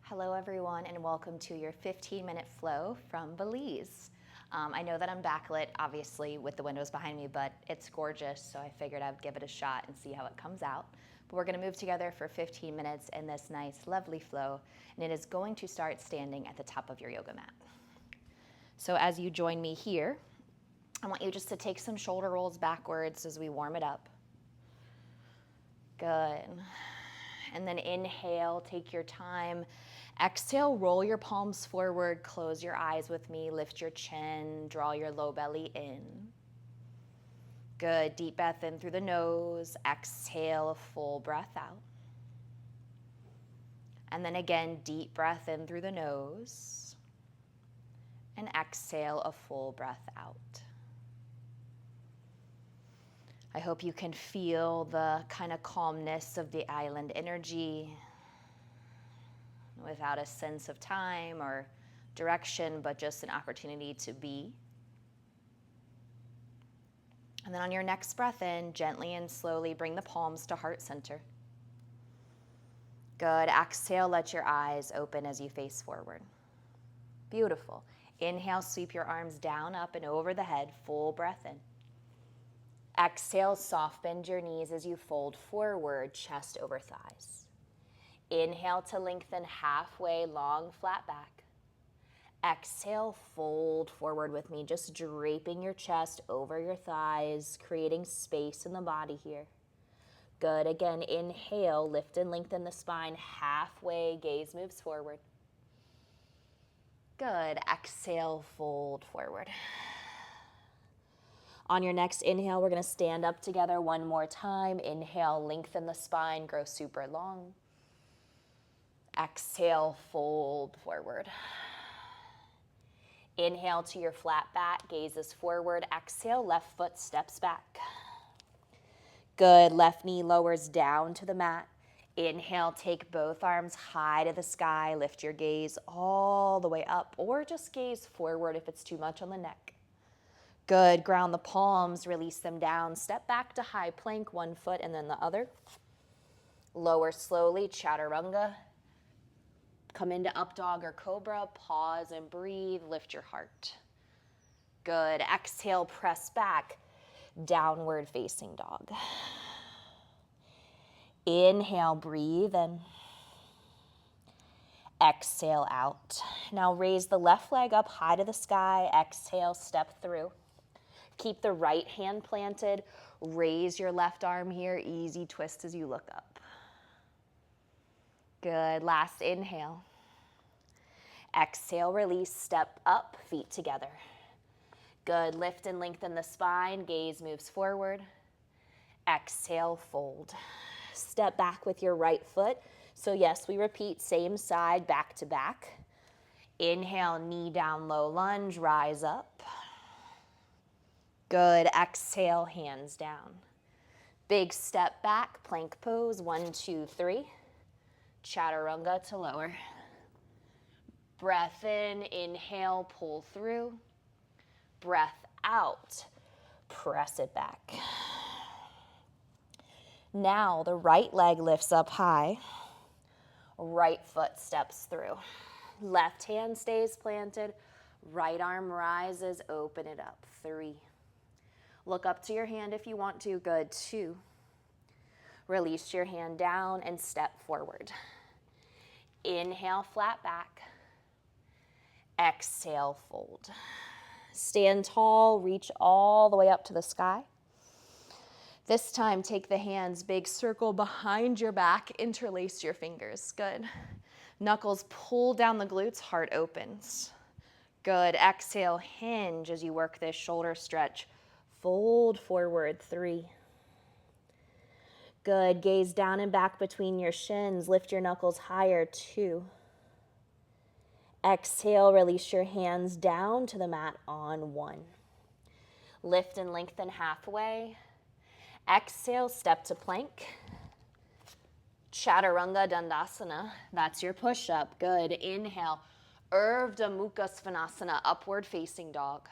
Hello everyone and welcome to your 15-minute flow from Belize. I know that I'm backlit obviously with the windows behind me, but it's gorgeous, so I figured I'd give it a shot and see how it comes out. But we're going to move together for 15 minutes in this nice lovely flow, and it is going to start standing at the top of your yoga mat. So as you join me here, I want you just to take some shoulder rolls backwards as we warm it up. Good. And then inhale, take your time. Exhale, roll your palms forward, close your eyes with me, lift your chin, draw your low belly in. Good, deep breath in through the nose, exhale, a full breath out. And then again, deep breath in through the nose, and exhale, a full breath out. I hope you can feel the kind of calmness of the island energy without a sense of time or direction, but just an opportunity to be. And then on your next breath in, gently and slowly bring the palms to heart center. Good. Exhale, let your eyes open as you face forward. Beautiful. Inhale, sweep your arms down, up, and over the head. Full breath in. Exhale, soft bend your knees as you fold forward, chest over thighs. Inhale to lengthen halfway, long, flat back. Exhale, fold forward with me, just draping your chest over your thighs, creating space in the body here. Good. Again, inhale, lift and lengthen the spine halfway, gaze moves forward. Good. Exhale, fold forward. On your next inhale, we're going to stand up together one more time. Inhale, lengthen the spine, grow super long. Exhale, fold forward. Inhale to your flat back, gazes forward. Exhale, left foot steps back. Good, left knee lowers down to the mat. Inhale, take both arms high to the sky. Lift your gaze all the way up, or just gaze forward if it's too much on the neck. Good, ground the palms, release them down. Step back to high plank, one foot and then the other. Lower slowly, chaturanga. Come into up dog or cobra, pause and breathe, lift your heart. Good, exhale, press back, downward facing dog. Inhale, breathe in. Exhale out. Now raise the left leg up high to the sky, exhale, step through. Keep the right hand planted, raise your left arm here, easy twist as you look up. Good, last inhale. Exhale, release, step up, feet together. Good, lift and lengthen the spine, gaze moves forward. Exhale, fold. Step back with your right foot. So yes, we repeat, same side, back to back. Inhale, knee down, low lunge, rise up. Good, exhale, hands down. Big step back, plank pose, 1, 2, 3. Chaturanga to lower. Breath in, inhale, pull through. Breath out, press it back. Now the right leg lifts up high. Right foot steps through. Left hand stays planted. Right arm rises, open it up. 3. Look up to your hand if you want to. Good. 2. Release your hand down and step forward. Inhale, flat back. Exhale, fold. Stand tall, reach all the way up to the sky. This time, take the hands, big circle behind your back, interlace your fingers. Good. Knuckles pull down the glutes, heart opens. Good. Exhale, hinge as you work this shoulder stretch. Fold forward, 3. Good. Gaze down and back between your shins. Lift your knuckles higher, 2. Exhale, release your hands down to the mat on 1. Lift and lengthen halfway. Exhale, step to plank. Chaturanga Dandasana, that's your push-up. Good. Inhale, Urdhva Mukha Svanasana, upward facing dog.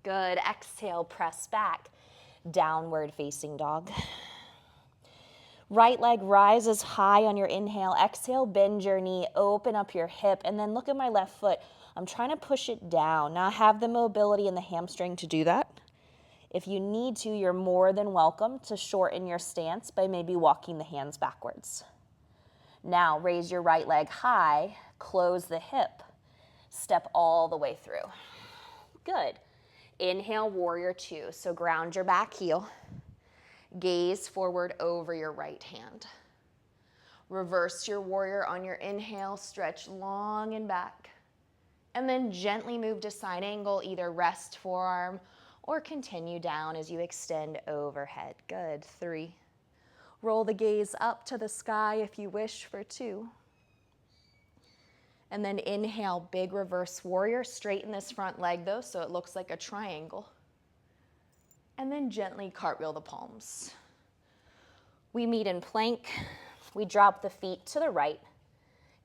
Good. Exhale, press back, downward facing dog. Right leg rises high on your inhale. Exhale, bend your knee, open up your hip, and then look at my left foot. I'm trying to push it down. Now I have the mobility in the hamstring to do that. If you need to, you're more than welcome to shorten your stance by maybe walking the hands backwards. Now raise your right leg high, close the hip, step all the way through. Good. Inhale, warrior two. So ground your back heel. Gaze forward over your right hand. Reverse your warrior on your inhale, stretch long and back. And then gently move to side angle, either rest forearm or continue down as you extend overhead. Good, 3. Roll the gaze up to the sky if you wish for 2. And then inhale, big reverse warrior. Straighten this front leg though so it looks like a triangle. And then gently cartwheel the palms. We meet in plank. We drop the feet to the right.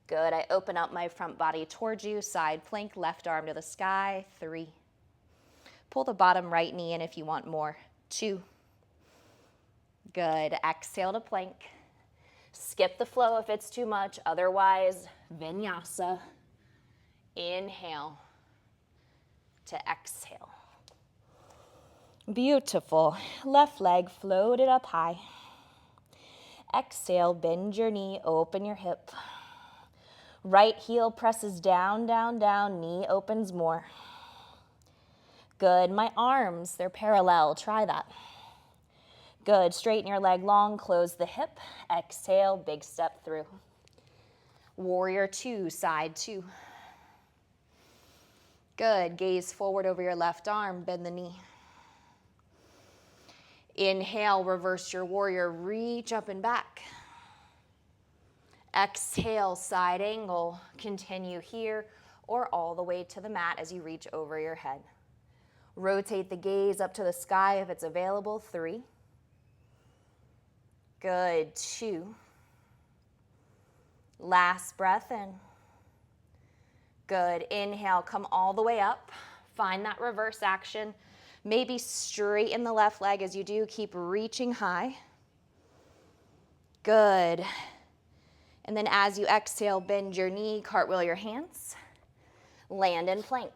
Good, I open up my front body towards you. Side plank, left arm to the sky. 3. Pull the bottom right knee in if you want more. 2. Good, exhale to plank. Skip the flow if it's too much. Otherwise, vinyasa. Inhale to exhale. Beautiful. Left leg floated up high. Exhale, bend your knee, open your hip. Right heel presses down, down, down. Knee opens more. Good. My arms, they're parallel. Try that. Good. Straighten your leg long, close the hip. Exhale, big step through. Warrior two, side 2. Good. Gaze forward over your left arm, bend the knee. Inhale, reverse your warrior, reach up and back. Exhale, side angle. Continue here or all the way to the mat as you reach over your head. Rotate the gaze up to the sky if it's available. 3. Good. 2. Last breath in. Good. Inhale, come all the way up. Find that reverse action. Maybe straighten the left leg as you do. Keep reaching high. Good. And then as you exhale, bend your knee, cartwheel your hands. Land in plank.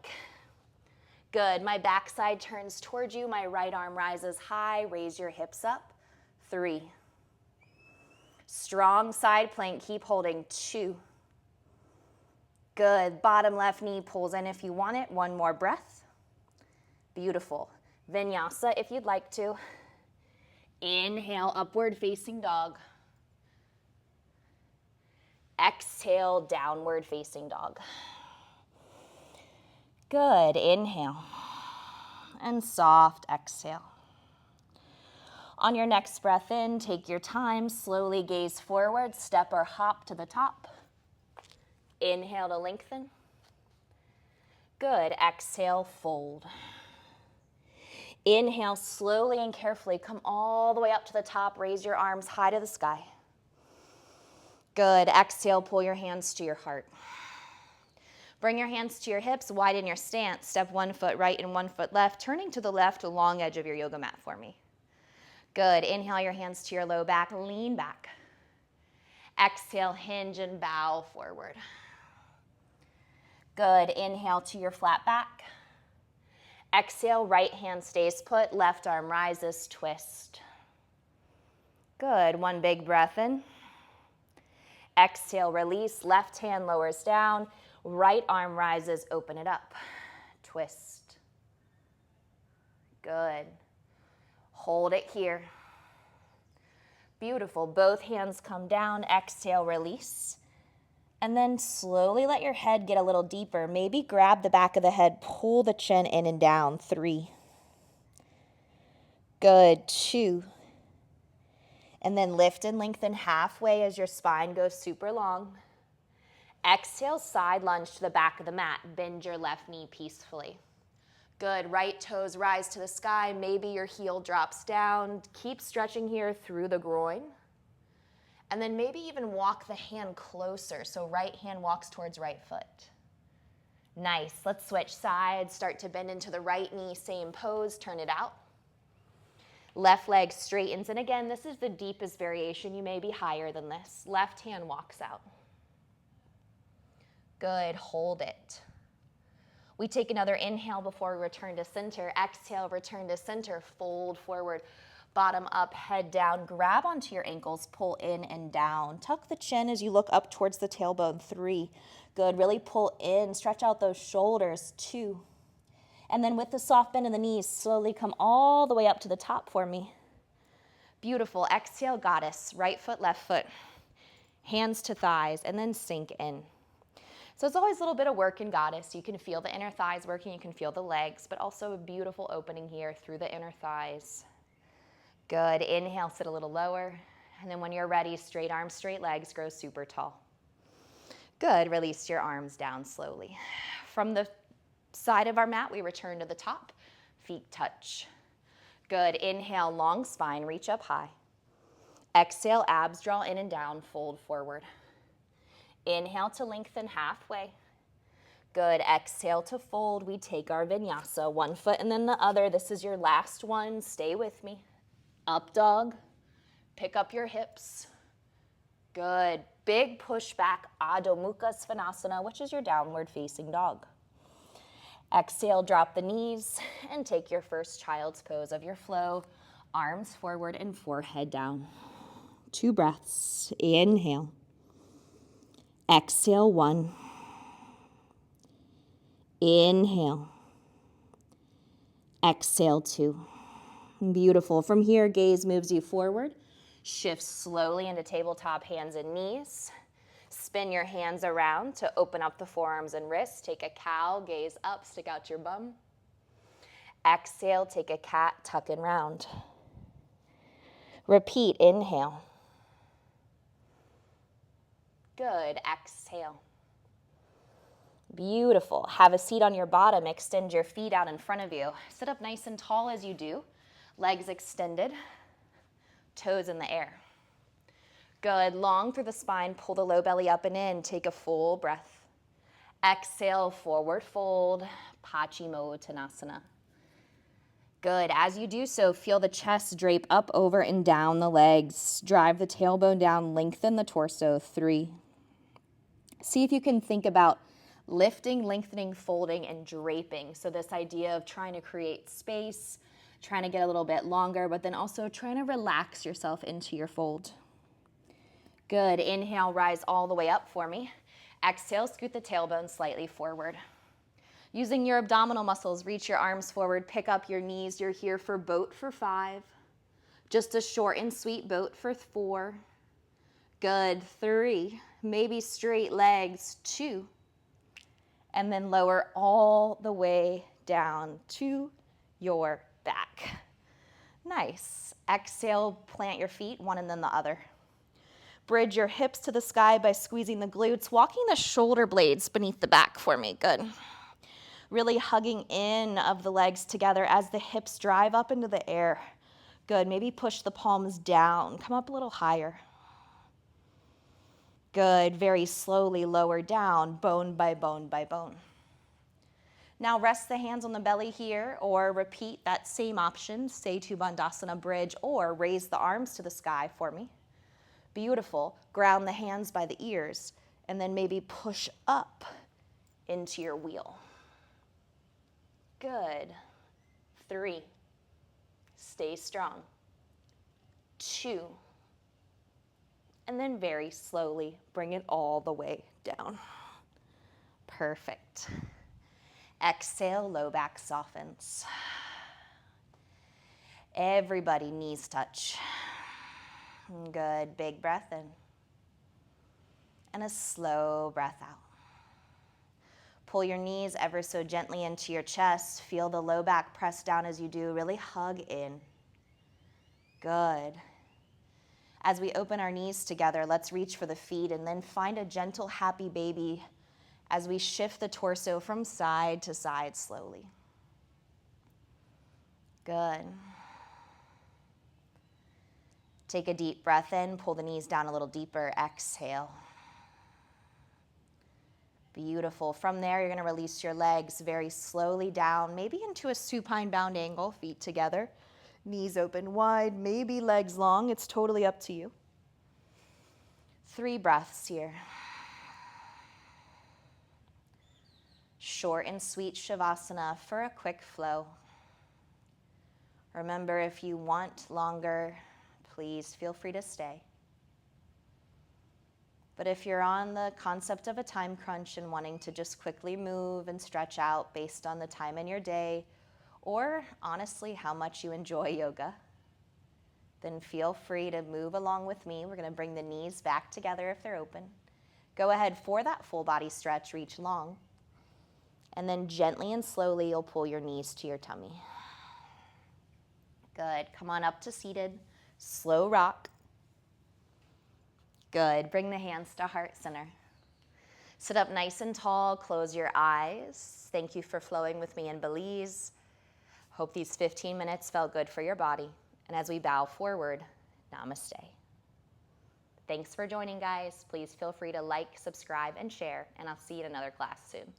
Good. My backside turns towards you. My right arm rises high. Raise your hips up. 3. Strong side plank. Keep holding. 2. Good. Bottom left knee pulls in if you want it. 1 more breath. Beautiful. Vinyasa if you'd like to. Inhale, upward facing dog. Exhale, downward facing dog. Good. Inhale. And soft exhale. On your next breath in, take your time. Slowly gaze forward. Step or hop to the top. Inhale to lengthen. Good. Exhale, fold. Inhale, slowly and carefully. Come all the way up to the top. Raise your arms high to the sky. Good. Exhale, pull your hands to your heart. Bring your hands to your hips, widen your stance. Step 1 foot right and 1 foot left, turning to the left, long edge of your yoga mat for me. Good. Inhale your hands to your low back, lean back. Exhale, hinge and bow forward. Good. Inhale to your flat back. Exhale, right hand stays put, left arm rises, twist. Good. 1 big breath in. Exhale, release, left hand lowers down, right arm rises, open it up, twist. Good. Hold it here. Beautiful. Both hands come down, exhale, release. And then slowly let your head get a little deeper. Maybe grab the back of the head, pull the chin in and down. 3. Good. 2. And then lift and lengthen halfway as your spine goes super long. Exhale, side lunge to the back of the mat. Bend your left knee peacefully. Good. Right toes rise to the sky. Maybe your heel drops down. Keep stretching here through the groin. And then maybe even walk the hand closer. So right hand walks towards right foot. Nice. Let's switch sides. Start to bend into the right knee. Same pose. Turn it out. Left leg straightens, and again, this is the deepest variation. You may be higher than this. Left hand walks out. Good, hold it. We take another inhale before we return to center. Exhale, return to center, fold forward. Bottom up, head down, grab onto your ankles, pull in and down. Tuck the chin as you look up towards the tailbone, 3. Good, really pull in, stretch out those shoulders, 2. And then with the soft bend in the knees, slowly come all the way up to the top for me. Beautiful, exhale, goddess, right foot, left foot. Hands to thighs, and then sink in. So it's always a little bit of work in goddess. You can feel the inner thighs working, you can feel the legs, but also a beautiful opening here through the inner thighs. Good, inhale, sit a little lower. And then when you're ready, straight arms, straight legs, grow super tall. Good, release your arms down slowly. From the side of our mat, we return to the top, feet touch. Good, inhale, long spine, reach up high. Exhale, abs draw in and down, fold forward. Inhale to lengthen halfway. Good, exhale to fold. We take our vinyasa, one foot and then the other. This is your last one, stay with me. Up dog, pick up your hips. Good, big push back, Adho Mukha Svanasana, which is your downward facing dog. Exhale, drop the knees and take your first child's pose of your flow. Arms forward and forehead down. 2 breaths, inhale. Exhale, 1. Inhale. Exhale, 2. Beautiful. From here, gaze moves you forward. Shift slowly into tabletop, hands and knees. Spin your hands around to open up the forearms and wrists. Take a cow, gaze up, stick out your bum. Exhale, take a cat, tuck and round. Repeat, inhale. Good, exhale. Beautiful. Have a seat on your bottom. Extend your feet out in front of you. Sit up nice and tall as you do. Legs extended, toes in the air. Good, long through the spine, pull the low belly up and in. Take a full breath. Exhale, forward fold, Paschimottanasana. Good, as you do so, feel the chest drape up, over, and down the legs. Drive the tailbone down, lengthen the torso, 3. See if you can think about lifting, lengthening, folding, and draping. So this idea of trying to create space, trying to get a little bit longer, but then also trying to relax yourself into your fold. Good, inhale, rise all the way up for me. Exhale, scoot the tailbone slightly forward. Using your abdominal muscles, reach your arms forward, pick up your knees. You're here for boat for 5. Just a short and sweet boat for 4. Good, 3. Maybe straight legs, 2. And then lower all the way down to your back. Nice. Exhale, plant your feet, one and then the other. Bridge your hips to the sky by squeezing the glutes, walking the shoulder blades beneath the back for me. Good. Really hugging in of the legs together as the hips drive up into the air. Good. Maybe push the palms down. Come up a little higher. Good. Very slowly lower down, bone by bone by bone. Now rest the hands on the belly here, or repeat that same option, Setu Bandhasana bridge, or raise the arms to the sky for me. Beautiful. Ground the hands by the ears, and then maybe push up into your wheel. Good. 3. Stay strong. 2. And then very slowly bring it all the way down. Perfect. Exhale, low back softens. Everybody, knees touch. Good, big breath in. And a slow breath out. Pull your knees ever so gently into your chest. Feel the low back press down as you do. Really hug in. Good. As we open our knees together, let's reach for the feet and then find a gentle, happy baby as we shift the torso from side to side slowly. Good. Take a deep breath in, pull the knees down a little deeper, exhale. Beautiful. From there, you're going to release your legs very slowly down, maybe into a supine bound angle, feet together, Knees open wide, maybe legs long. It's totally up to you. 3 breaths here. Short and sweet Shavasana for a quick flow. Remember, if you want longer, please feel free to stay. But if you're on the concept of a time crunch and wanting to just quickly move and stretch out based on the time in your day, or honestly how much you enjoy yoga, then feel free to move along with me. We're going to bring the knees back together if they're open. Go ahead for that full body stretch, reach long. And then gently and slowly you'll pull your knees to your tummy. Good. Come on up to seated. Slow rock. Good. Bring the hands to heart center. Sit up nice and tall. Close your eyes. Thank you for flowing with me in Belize. Hope these 15 minutes felt good for your body. And as we bow forward, namaste. Thanks for joining, guys. Please feel free to like, subscribe, and share, and I'll see you in another class soon.